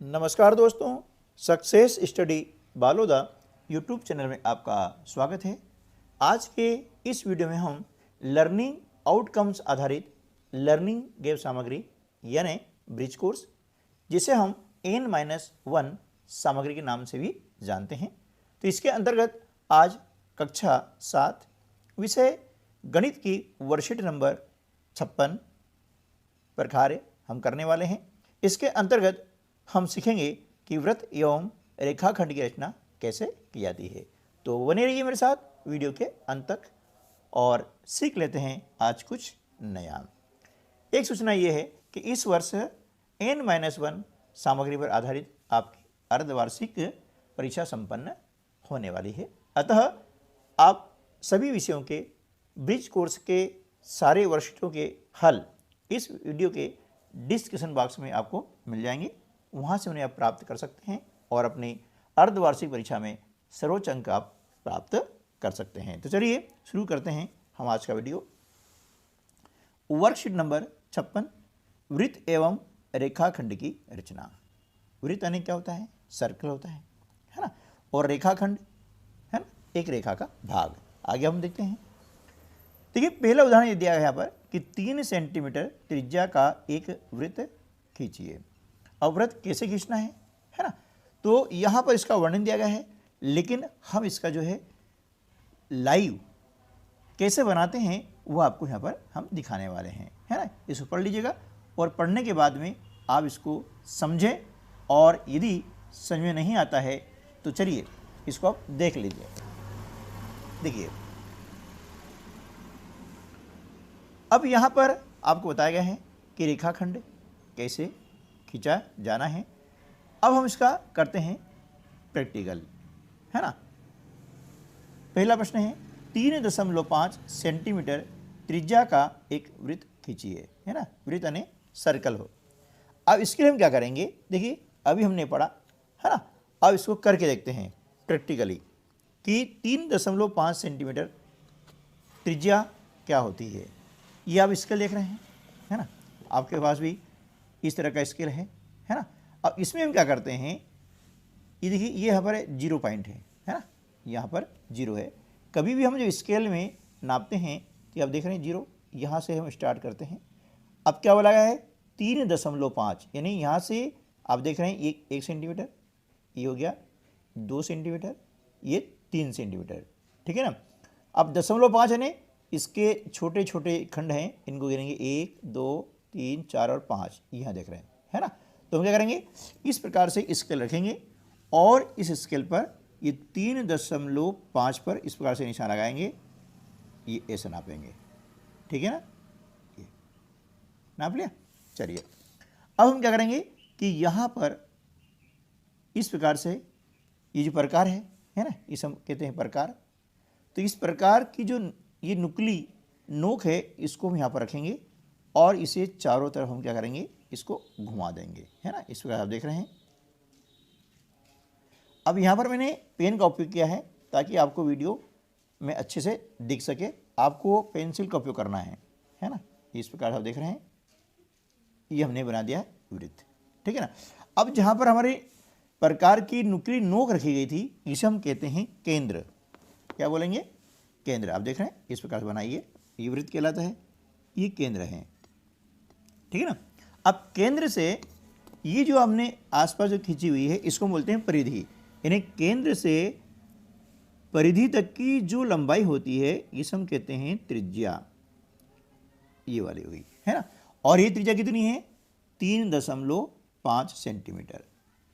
नमस्कार दोस्तों, success study Baloda YouTube channel में आपका स्वागत है। आज के इस वीडियो में हम लर्निंग आउटकम्स आधारित लर्निंग गेव सामग्री यानी ब्रिज कोर्स, जिसे हम N-1 सामग्री के नाम से भी जानते हैं, तो इसके अंतर्गत आज कक्षा 7 विषय गणित की वर्कशीट नंबर 56 पर कार्य हम करने वाले हैं। इसके अंतर्गत हम सीखेंगे कि वृत्त एवं रेखाखंड की रचना कैसे की जाती है। तो बने रहिए मेरे साथ वीडियो के अंत तक और सीख लेते हैं आज कुछ नया। एक सूचना ये है कि इस वर्ष N-1 सामग्री पर आधारित आपकी अर्धवार्षिक परीक्षा संपन्न होने वाली है। अतः आप सभी विषयों के ब्रिज कोर्स के सारे वर्कशीटों के हल इस वीडियो के डिस्क्रिप्शन बॉक्स में आपको मिल जाएंगे, वहाँ से उन्हें आप प्राप्त कर सकते हैं और अपनी अर्धवार्षिक परीक्षा में सर्वोच्च अंक आप प्राप्त कर सकते हैं। तो चलिए शुरू करते हैं हम आज का वीडियो। वर्कशीट नंबर 56, वृत्त एवं रेखाखंड की रचना। वृत्त यानी क्या होता है? सर्कल होता है ना, और रेखाखंड है ना, एक रेखा का भाग। आगे हम देखते हैं। देखिए, पहला उदाहरण ये दिया गया यहाँ पर कि 3 सेंटीमीटर त्रिज्या का एक वृत्त खींचिए। अब वृत्त कैसे खींचना है ना, तो यहाँ पर इसका वर्णन दिया गया है, लेकिन हम इसका जो है लाइव कैसे बनाते हैं वो आपको यहाँ पर हम दिखाने वाले हैं, है ना। इसको पढ़ लीजिएगा और पढ़ने के बाद में आप इसको समझें, और यदि समझ में नहीं आता है तो चलिए इसको आप देख लीजिए। देखिए, अब यहाँ पर आपको बताया गया है कि रेखाखंड कैसे खींचा जाना है। अब हम इसका करते हैं प्रैक्टिकल, है ना। पहला प्रश्न है 3.5 सेंटीमीटर त्रिज्या का एक वृत्त खींचिए, है ना। वृत्त यानी सर्कल हो। अब इसके लिए हम क्या करेंगे? देखिए, अभी हमने पढ़ा है ना, अब इसको करके देखते हैं प्रैक्टिकली कि 3.5 सेंटीमीटर त्रिज्या क्या होती है। ये आप स्केल देख रहे हैं, है ना, आपके पास भी इस तरह का स्केल है ना। अब इसमें हम क्या करते हैं, ये देखिए, ये यहाँ पर 0 पॉइंट है ना, यहाँ पर 0 है। कभी भी हम जो स्केल में नापते हैं तो आप देख रहे हैं 0, यहाँ से हम स्टार्ट करते हैं। अब क्या बोला गया है? 3.5, यानी यहाँ से आप देख रहे हैं 1 सेंटीमीटर, ये हो गया 2 सेंटीमीटर, ये 3 सेंटीमीटर, ठीक है ना। अब 0.5 यानी इसके छोटे छोटे खंड हैं, इनको गिनेंगे 1, 2, 3, 4 और 5, यहाँ देख रहे हैं, है ना। तो हम क्या करेंगे? इस प्रकार से स्केल रखेंगे और इस स्केल पर ये 3.5 पर इस प्रकार से निशान लगाएंगे, ये ऐसे नापेंगे, ठीक है ना। ये नाप लिया। चलिए, अब हम क्या करेंगे कि यहाँ पर इस प्रकार से ये जो प्रकार है ना, इसे हम कहते हैं प्रकार। तो इस प्रकार की जो ये नुकीली नोक है, इसको हम यहाँ पर रखेंगे और इसे चारों तरफ हम क्या करेंगे? इसको घुमा देंगे, है ना। इस प्रकार आप देख रहे हैं। अब यहाँ पर मैंने पेन का उपयोग किया है ताकि आपको वीडियो में अच्छे से दिख सके। आपको पेंसिल का उपयोग करना है ना। इस प्रकार आप देख रहे हैं, ये हमने बना दिया है वृत्त, ठीक है ना। अब जहाँ पर हमारे प्रकार की नुकीली नोक रखी गई थी, इसे हम कहते हैं केंद्र। क्या बोलेंगे? केंद्र। आप देख रहे हैं, इस प्रकार से बनाइए, ये वृत्त कहलाता है, ये केंद्र है, ठीक है ना। अब केंद्र से ये जो हमने आसपास जो खींची हुई है, इसको बोलते हैं परिधि, यानी केंद्र से परिधि तक की जो लंबाई होती है, इसे हम कहते हैं त्रिज्या। ये वाली हुई, है ना। और ये त्रिज्या कितनी है? 3.5 सेंटीमीटर।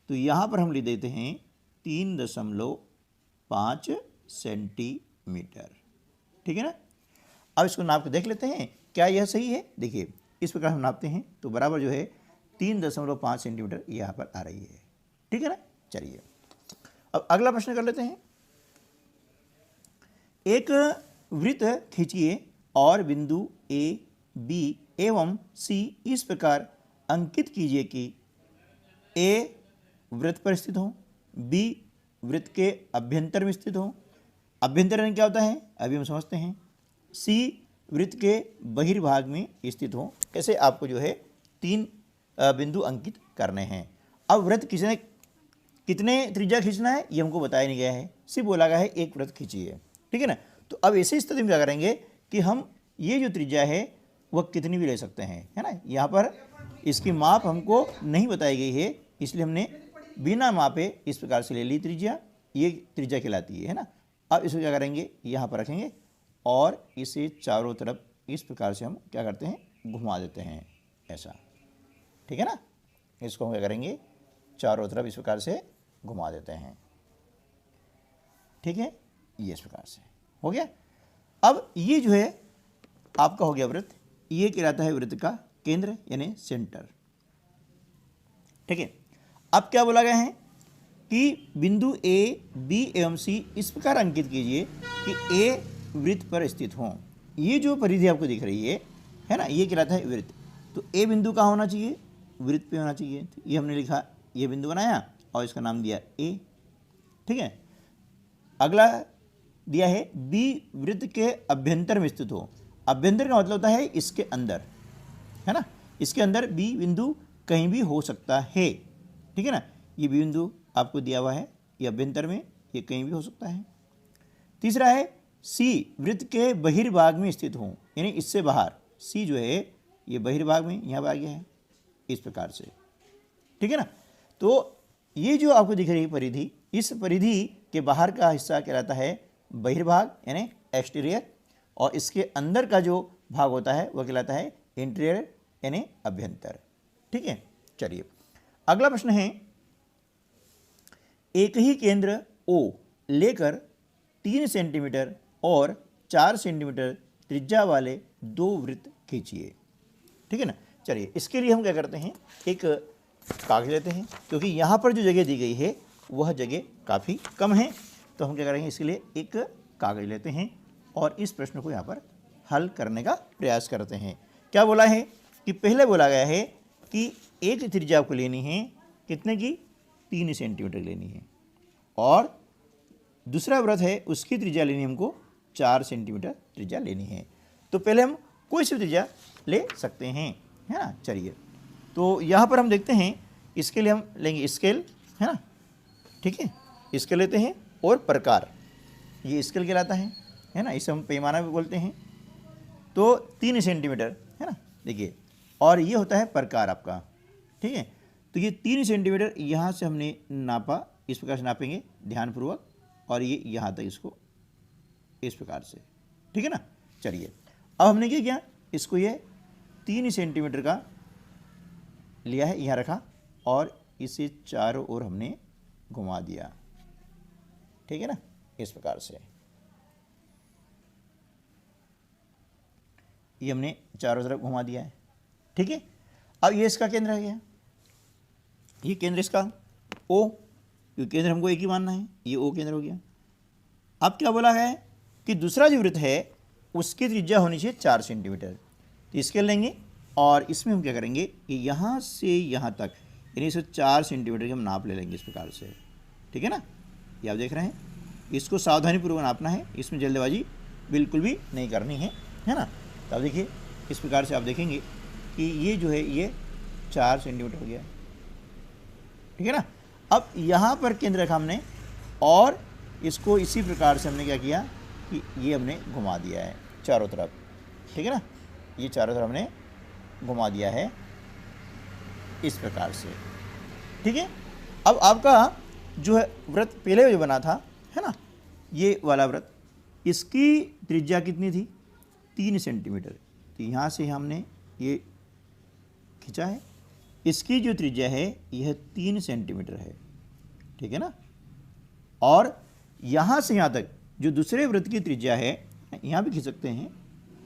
तो यहाँ पर हम लिख देते हैं 3.5 सेंटीमीटर, ठीक है ना। अब इसको नाप के देख लेते हैं, क्या यह सही है? देखिए, इस प्रकार हम नापते हैं तो बराबर जो है 3.5 सेंटीमीटर यहाँ पर आ रही है, ठीक है ना। चलिए, अब अगला प्रश्न कर लेते हैं। एक वृत्त खींचिए और बिंदु A, B एवं C इस प्रकार अंकित कीजिए कि A वृत्त पर स्थित हो, B वृत्त के अभ्यंतर में स्थित हो। अभ्यंतर यानी क्या होता है, अभी हम समझते हैं। C वृत्त के बहिर्भाग में स्थित हो। ऐसे आपको जो है 3 बिंदु अंकित करने हैं। अब वृत्त कितने त्रिज्या खींचना है ये हमको बताया नहीं गया है, सिर्फ बोला गया है एक वृत्त खींचिए, ठीक है ना। तो अब ऐसी स्थिति में क्या करेंगे कि हम ये जो त्रिज्या है वह कितनी भी ले सकते हैं, है ना। यहाँ पर इसकी माप हमको नहीं बताई गई है, इसलिए हमने बिना मापे इस प्रकार से ले ली त्रिज्या, ये त्रिज्या कहलाती है ना। अब इसको क्या करेंगे, यहाँ पर रखेंगे और इसे चारों तरफ इस प्रकार से हम क्या करते हैं, घुमा देते हैं ऐसा, ठीक है ना। इसको हम क्या करेंगे, चारों तरफ इस प्रकार से घुमा देते हैं, ठीक है। ये इस प्रकार से हो गया। अब ये जो है आपका हो गया वृत्त, ये कहलाता है वृत्त का केंद्र यानी सेंटर, ठीक है। अब क्या बोला गया है कि बिंदु ए, बी एवं सी इस प्रकार अंकित कीजिए कि ए वृत्त पर स्थित हो। ये जो परिधि आपको दिख रही है ना, ये कहलाता है वृत्त। तो ए बिंदु कहाँ होना चाहिए, वृत्त पे होना चाहिए। तो ये हमने लिखा, ये बिंदु बनाया और इसका नाम दिया ए, ठीक है। अगला दिया है बी वृत्त के अभ्यंतर में स्थित हो। अभ्यंतर का मतलब होता है इसके अंदर, है ना, इसके अंदर बी बिंदु कहीं भी हो सकता है, ठीक है ना। ये बी बिंदु आपको दिया हुआ है, ये अभ्यंतर में, ये कहीं भी हो सकता है। तीसरा है सी वृत्त के बहिर्भाग में स्थित हो, यानी इससे बाहर। सी जो है ये बहिर्भाग में यहाँ पर आ गया है इस प्रकार से, ठीक है ना। तो ये जो आपको दिख रही है परिधि, इस परिधि के बाहर का हिस्सा कहलाता है बहिर्भाग यानी एक्सटीरियर, और इसके अंदर का जो भाग होता है वह कहलाता है इंटीरियर यानी अभ्यंतर, ठीक है। चलिए अगला प्रश्न है, एक ही केंद्र O लेकर 3 सेंटीमीटर और 4 सेंटीमीटर त्रिज्या वाले 2 वृत्त खींचिए, ठीक है ना। चलिए इसके लिए हम क्या करते हैं, एक कागज लेते हैं, क्योंकि यहाँ पर जो जगह दी गई है वह जगह काफ़ी कम है। तो हम क्या करेंगे, इसके लिए एक कागज लेते हैं और इस प्रश्न को यहाँ पर हल करने का प्रयास करते हैं। क्या बोला है कि पहले बोला गया है कि एक त्रिज्या आपको लेनी है, कितने की, 3 सेंटीमीटर लेनी है, और दूसरा वृत्त है उसकी त्रिज्या लेनी हमको 4 सेंटीमीटर त्रिज्या लेनी है। तो पहले हम कोई सी त्रिज्या ले सकते हैं, है ना। चलिए तो यहाँ पर हम देखते हैं, इसके लिए हम लेंगे स्केल, है ना, ठीक है। स्केल लेते हैं और प्रकार, ये स्केल कहलाता है ना, इसे हम पैमाना भी बोलते हैं। तो 3 सेंटीमीटर, है ना, देखिए, और ये होता है प्रकार आपका, ठीक है। तो ये 3 सेंटीमीटर यहाँ से हमने नापा, इस प्रकार से नापेंगे ध्यानपूर्वक, और ये यहाँ तक इसको इस प्रकार से, ठीक है ना। चलिए अब हमने क्या किया, इसको ये 3 सेंटीमीटर का लिया है, यहाँ रखा और इसे चारों ओर हमने घुमा दिया, ठीक है ना, इस प्रकार से। ये हमने चारों तरफ घुमा दिया है, ठीक है। अब ये इसका केंद्र है गया, ये केंद्र इसका O, क्योंकि केंद्र हमको एक ही मानना है, ये O केंद्र हो गया। अब क्या बोला है कि दूसरा जो वृत्त है उसकी त्रिज्या होनी चाहिए 4 सेंटीमीटर। तो इसके लेंगे और इसमें हम क्या करेंगे कि यहाँ से यहाँ तक यानी इसे 4 सेंटीमीटर की हम नाप ले लेंगे इस प्रकार से, ठीक है ना। ये आप देख रहे हैं, इसको सावधानीपूर्वक नापना है, इसमें जल्दबाजी बिल्कुल भी नहीं करनी है ना। तो अब देखिए इस प्रकार से आप देखेंगे कि ये जो है ये 4 सेंटीमीटर हो गया, ठीक है ना। अब यहाँ पर केंद्र रखा हमने और इसको इसी प्रकार से हमने क्या किया कि ये हमने घुमा दिया है चारों तरफ, ठीक है ना। ये चारों तरफ हमने घुमा दिया है इस प्रकार से, ठीक है। अब आपका जो है वृत्त पहले जो बना था, है ना, ये वाला वृत्त, इसकी त्रिज्या कितनी थी, 3 सेंटीमीटर। तो यहाँ से हमने ये खींचा है, इसकी जो त्रिज्या है यह 3 सेंटीमीटर है, ठीक है ना। और यहाँ से यहाँ तक जो दूसरे वृत्त की त्रिज्या है, यहाँ भी खींच सकते हैं,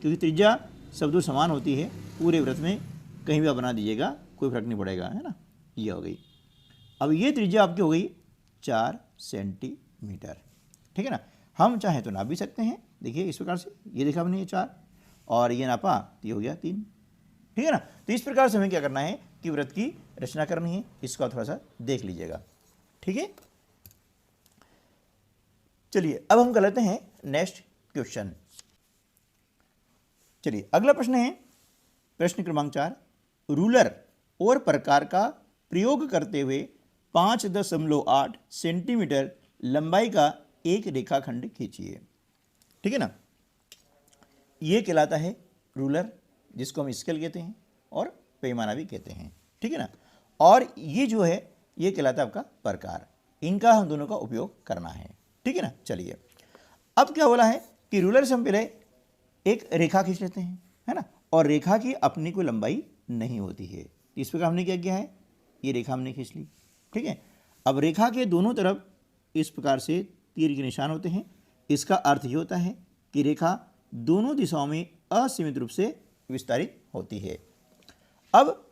क्योंकि त्रिज्या सब दो समान होती है पूरे वृत्त में, कहीं भी आप बना दीजिएगा कोई फर्क नहीं पड़ेगा, है ना। ये हो गई। अब ये त्रिज्या आपकी हो गई 4 सेंटीमीटर, ठीक है ना। हम चाहें तो नाप भी सकते हैं, देखिए इस प्रकार से, ये देखा हमने ये 4 और ये नापा तो ये हो गया 3, ठीक है ना। तो इस प्रकार से हमें क्या करना है कि वृत्त की रचना करनी है, इसको आप थोड़ा सा देख लीजिएगा, ठीक है। चलिए अब हम कर लेते हैं नेक्स्ट क्वेश्चन। चलिए अगला प्रश्न है प्रश्न क्रमांक 4, रूलर और प्रकार का प्रयोग करते हुए 5.8 सेंटीमीटर लंबाई का एक रेखाखंड खींचिए। ठीक है ना, ये कहलाता है रूलर, जिसको हम स्केल कहते हैं और पैमाना भी कहते हैं। ठीक है ना, और ये जो है ये कहलाता है आपका प्रकार। इनका हम दोनों का उपयोग करना है। ठीक है ना, चलिए अब क्या बोला है कि रूलर से हम पहले एक रेखा खींच लेते हैं, है ना, और रेखा की अपनी कोई लंबाई नहीं होती है। इस प्रकार हमने क्या किया है, ये रेखा हमने खींच ली। ठीक है, अब रेखा के दोनों तरफ इस प्रकार से तीर के निशान होते हैं। इसका अर्थ ये होता है कि रेखा दोनों दिशाओं में असीमित रूप से विस्तारित होती है। अब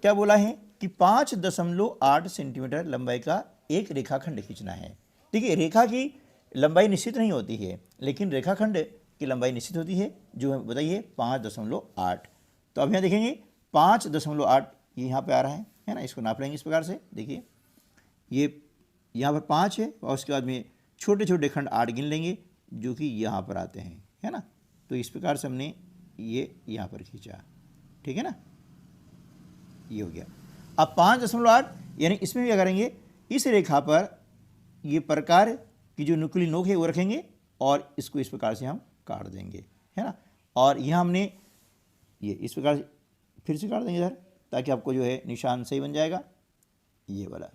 क्या बोला है कि 5.8 सेंटीमीटर लंबाई का एक रेखाखंड खींचना है। देखिए, रेखा की लंबाई निश्चित नहीं होती है, लेकिन रेखाखंड की लंबाई निश्चित होती है, जो है बताइए 5.8। तो अब यहाँ देखेंगे 5.8 ये यहाँ पे आ रहा है ना, इसको नाप लेंगे इस प्रकार से। देखिए ये यहाँ पर 5 है और उसके बाद में छोटे छोटे खंड 8 गिन लेंगे जो कि यहाँ पर आते हैं, है ना। तो इस प्रकार से हमने ये यहाँ पर खींचा। ठीक है ना, ये हो गया। अब 5.8 यानी इसमें क्या करेंगे, इस रेखा पर ये प्रकार की जो नुकीली नोक है वो रखेंगे और इसको इस प्रकार से हम काट देंगे, है ना। और यहाँ हमने ये इस प्रकार से फिर से काट देंगे इधर, ताकि आपको जो है निशान सही बन जाएगा, ये वाला।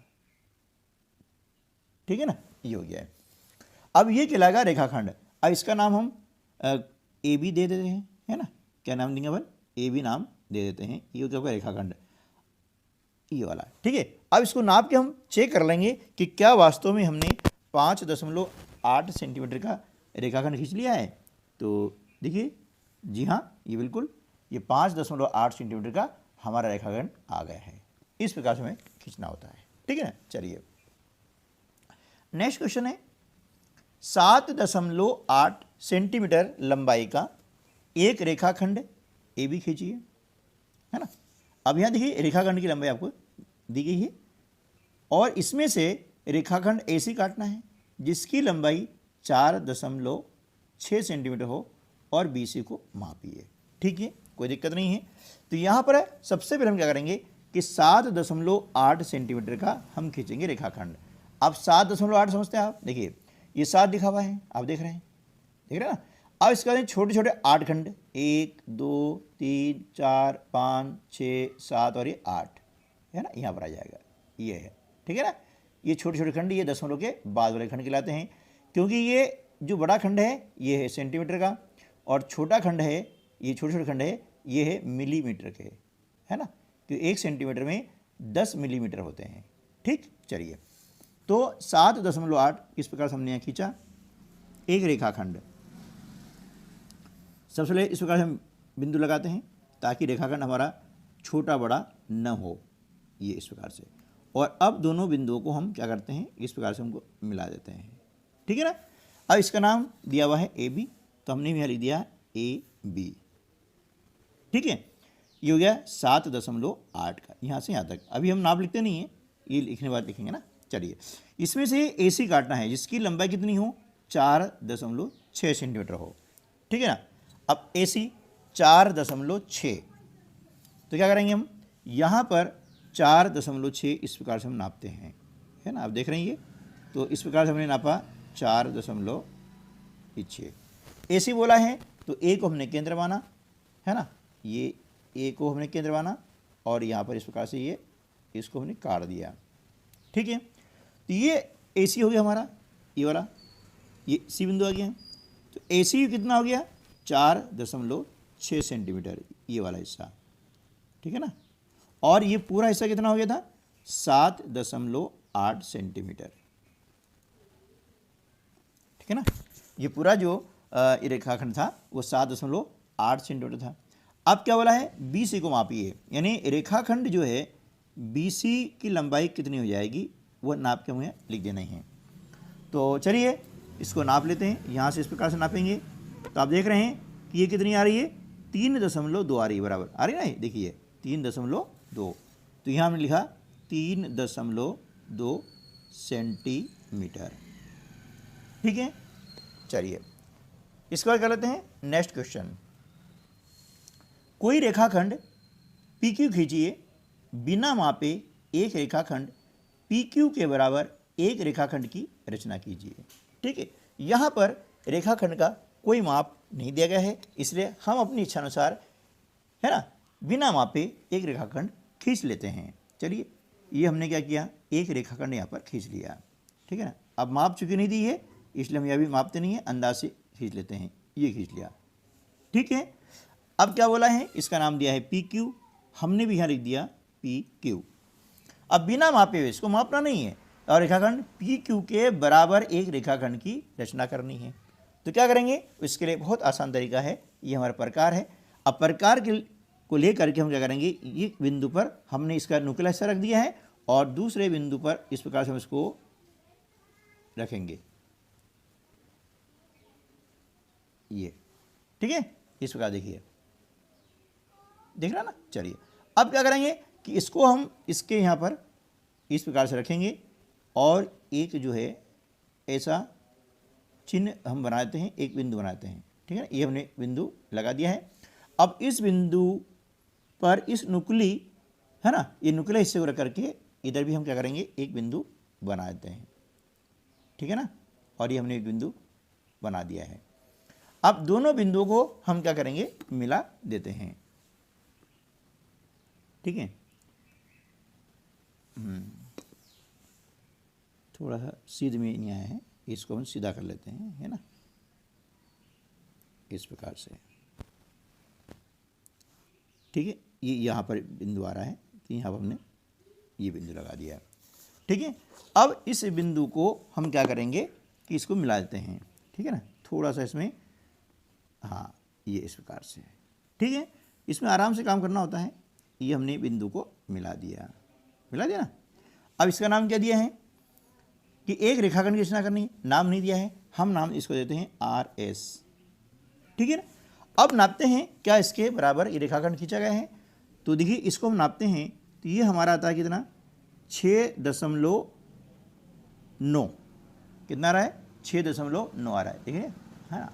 ठीक है ना, ये हो गया है। अब ये कहलाएगा रेखाखंड। अब इसका नाम हम ए बी दे देते हैं, है ना। क्या नाम देंगे अपन, ए बी नाम दे देते हैं। ये क्या होगा, रेखाखंड, ये वाला। ठीक है, अब इसको नाप के हम चेक कर लेंगे कि क्या वास्तव में हमने 5.8 सेंटीमीटर का रेखाखंड खींच लिया है। तो देखिए, जी हाँ, ये बिल्कुल ये 5.8 सेंटीमीटर का हमारा रेखाखंड आ गया है। इस प्रकार से हमें खींचना होता है। ठीक है ना, चलिए नेक्स्ट क्वेश्चन है 7.8 सेंटीमीटर लंबाई का एक रेखाखंड ए बी खींचिए, है ना। अब यहाँ देखिए रेखाखंड की लंबाई आपको दी गई है और इसमें से रेखाखंड ए सी काटना है जिसकी लंबाई 4.6 सेंटीमीटर हो और बी सी को मापिए। ठीक है, कोई दिक्कत नहीं है। तो यहाँ पर सबसे पहले हम क्या करेंगे कि 7.8 सेंटीमीटर का हम खींचेंगे रेखाखंड। अब 7.8 समझते हैं आप, देखिए ये 7 लिखा हुआ है, आप देख रहे हैं, देख रहे हैं ना। अब इसके बाद छोटे छोटे 8 खंड, 1 2 3 4 5 6 7 और ये 8, है ना, यहाँ पर आ जाएगा, ये है। ठीक है ना, ये छोटे छोटे खंड ये दशमलव के बाद वाले खंड कहलाते हैं, क्योंकि ये जो बड़ा खंड है ये है सेंटीमीटर का और छोटा खंड है, ये छोटे छोटे खंड है, ये है मिलीमीटर के, है ना। तो 1 सेंटीमीटर में 10 मिलीमीटर होते हैं। ठीक, चलिए तो 7.8 इस प्रकार से हमने यहाँ खींचा एक रेखाखंड। सबसे पहले इस प्रकार से हम बिंदु लगाते हैं ताकि रेखाखंड हमारा छोटा बड़ा न हो, ये इस प्रकार से। और अब दोनों बिंदुओं को हम क्या करते हैं, इस प्रकार से हमको मिला देते हैं। ठीक है ना। अब इसका नाम दिया हुआ है ए बी, तो हमने भी यहाँ लिख दिया ए बी। ठीक है, ये हो गया 7.8 का, यहाँ से यहाँ तक। अभी हम नाप लिखते नहीं है, ये लिखने बाद लिखेंगे ना। चलिए इसमें से ए सी काटना है जिसकी लंबाई कितनी हो, 4.6 सेंटीमीटर हो। ठीक है ना। अब ए सी 4.6, तो क्या करेंगे हम, यहाँ पर 4.6 इस प्रकार से हम नापते हैं, है ना। आप देख रहे हैं ये, तो इस प्रकार से हमने नापा 4.6। ए सी बोला है तो ए को हमने केंद्र माना, है ना, ये ए को हमने केंद्र माना और यहाँ पर इस प्रकार से ये इसको हमने काट दिया। ठीक है, तो ये ए सी हो गया हमारा, ये वाला, ये सी बिंदु आ गया। तो ए सी कितना हो गया, 4.6 सेंटीमीटर, ये वाला हिस्सा। ठीक है ना, और ये पूरा हिस्सा कितना हो गया था, 7.8 सेंटीमीटर। ठीक है ना, ये पूरा जो रेखाखंड था वो 7.8 सेंटीमीटर था। अब क्या बोला है, बी सी को मापिए, यानी रेखाखंड जो है बी सी की लंबाई कितनी हो जाएगी वो नाप के हमें लिख देना ही है। तो चलिए इसको नाप लेते हैं, यहाँ से इस प्रकार से नापेंगे। तो आप देख रहे हैं कि ये कितनी आ रही है, 3.2 आ रही है, बराबर आ रही है ना, देखिए 3.2। तो यहाँ हमने लिखा 3.2 सेंटीमीटर। ठीक है, चलिए इसके बाद कर लेते हैं नेक्स्ट क्वेश्चन। कोई रेखाखंड पी क्यू खींचिए बिना मापे एक रेखाखंड PQ के बराबर एक रेखाखंड की रचना कीजिए। ठीक है, यहाँ पर रेखाखंड का कोई माप नहीं दिया गया है, इसलिए हम अपनी इच्छा अनुसार, है ना, बिना मापे एक रेखाखंड खींच लेते हैं। चलिए, ये हमने क्या किया, एक रेखाखंड यहाँ पर खींच लिया। ठीक है ना, अब माप चूंकि नहीं दी है इसलिए हम यह भी मापते नहीं है, अंदाज से खींच लेते हैं। ये खींच लिया। ठीक है, अब क्या बोला है, इसका नाम दिया है PQ, हमने भी यहाँ लिख दिया PQ। अब बिना मापे हुए, इसको मापना नहीं है, और रेखाखंड PQ के बराबर एक रेखाखंड की रचना करनी है। तो क्या करेंगे, इसके लिए बहुत आसान तरीका है, ये हमारा प्रकार है। अब प्रकार को लेकर के हम क्या करेंगे, ये बिंदु पर हमने इसका नुकीला हिस्सा रख दिया है और दूसरे बिंदु पर इस प्रकार से हम इसको रखेंगे, ये। ठीक है, इस प्रकार देखिए, देख रहा ना। चलिए, अब क्या करेंगे कि इसको हम इसके यहाँ पर इस प्रकार से रखेंगे और एक जो है ऐसा चिन्ह हम बनाते हैं, एक बिंदु बनाते हैं। ठीक है ना, ये हमने बिंदु लगा दिया है। अब इस बिंदु पर इस नुकीली, है ना, ये नुकीले हिस्से को रख करके इधर भी हम क्या करेंगे, एक बिंदु बना देते हैं। ठीक है ना, और ये हमने एक बिंदु बना दिया है। अब दोनों बिंदुओं को हम क्या करेंगे, मिला देते हैं। ठीक है, थोड़ा सा सीधे में नहीं आया है, इसको हम सीधा कर लेते हैं, है ना, इस प्रकार से। ठीक है, ये यहाँ पर बिंदु आ रहा है, तो यहाँ पर हमने ये बिंदु लगा दिया है। ठीक है, अब इस बिंदु को हम क्या करेंगे कि इसको मिला देते हैं। ठीक है ना, थोड़ा सा इसमें, हाँ, ये इस प्रकार से। ठीक है, इसमें आराम से काम करना होता है। ये हमने बिंदु को मिला दिया ना। अब इसका नाम क्या दिया है कि एक रेखाखंड की रचना करनी है, नाम नहीं दिया है, हम नाम इसको देते हैं RS। ठीक है ना, अब नापते हैं क्या इसके बराबर ये रेखाखंड खींचा गया है। तो देखिए, इसको हम नापते हैं तो ये हमारा आता है कितना, 6.9। कितना आ रहा है, 6.9 आ रहा है। देखिए, है ना,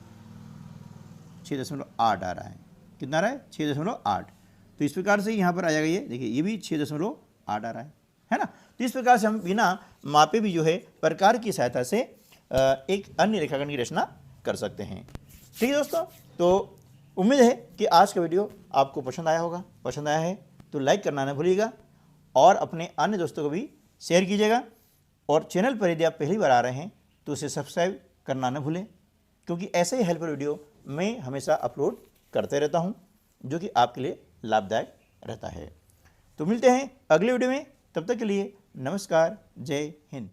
6.8 आ रहा है। कितना आ रहा है, 6.8। तो इस प्रकार से यहाँ पर आ जाएगा, ये देखिए, ये भी 6.8 आ रहा है ना। तो इस प्रकार से हम बिना मापे भी जो है प्रकार की सहायता से एक अन्य रेखाखंड की रचना कर सकते हैं। ठीक है दोस्तों, तो उम्मीद है कि आज का वीडियो आपको पसंद आया होगा। पसंद आया है तो लाइक करना ना भूलिएगा और अपने अन्य दोस्तों को भी शेयर कीजिएगा। और चैनल पर यदि आप पहली बार आ रहे हैं तो उसे सब्सक्राइब करना ना भूलें, क्योंकि ऐसे ही हेल्पफुल वीडियो मैं हमेशा अपलोड करते रहता हूं, जो कि आपके लिए लाभदायक रहता है। तो मिलते हैं अगले वीडियो में, तब तक के लिए नमस्कार, जय हिंद।